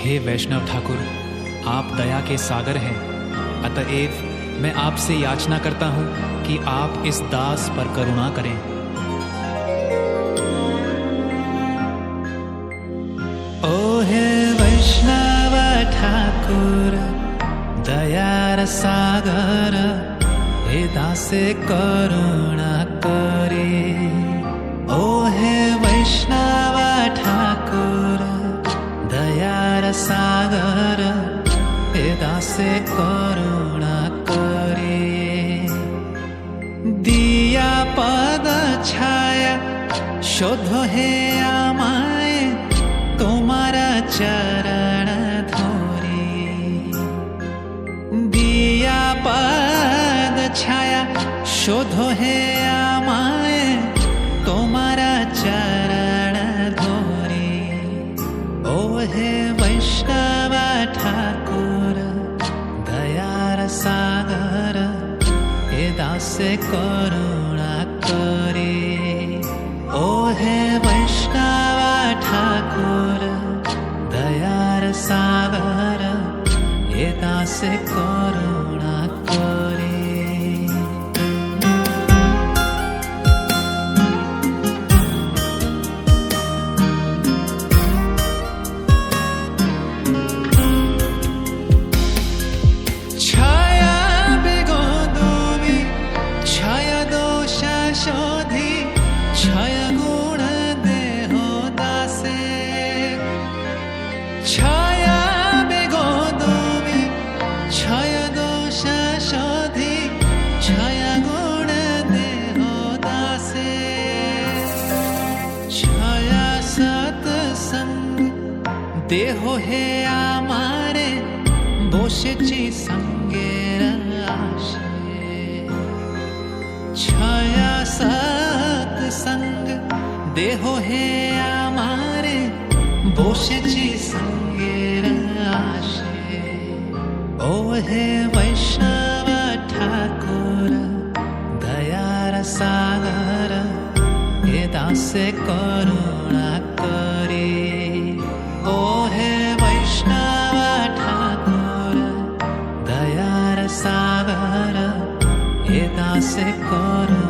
हे वैष्णव ठाकुर, आप दया के सागर हैं, अतएव मैं आपसे याचना करता हूँ कि आप इस दास पर करुणा करें। ओ हे वैष्णव ठाकुर, दयार सागर, हे दासे करुणा करे। ओ हे वैष्णव ठाकुर, दयार सागर, हे दासे करुणा करे। दिया पद छाया शोधो हे आमाय, तुम्हारा चरण धोरी। दिया पद छाया शोधो हे आमाय, तुम्हारा चरण धोरी। ओ हे वैष्णव ठाकुर, दयार सागर, हे दासे करुणा करे। ओ हे वैष्णव ठाकुर, दयार सागर, हे दासे करुणा करे। क्षय गुण देहो दासे, छाया बेगो दुबी, क्षय दोष शोधी, क्षय गुण देहो दासे। क्षय सत्संग देहो हे आमारे, बोशेची संगेर आशे। क्षय सत्संग देहो हे आमारे, बोशेची संगेर आशे। ओ हे वैष्णव ठाकुर, दयार सागर, हे दासे करुणा करे। ओ हे वैष्णव ठाकुर, दयार सागर, हे दासे करुणा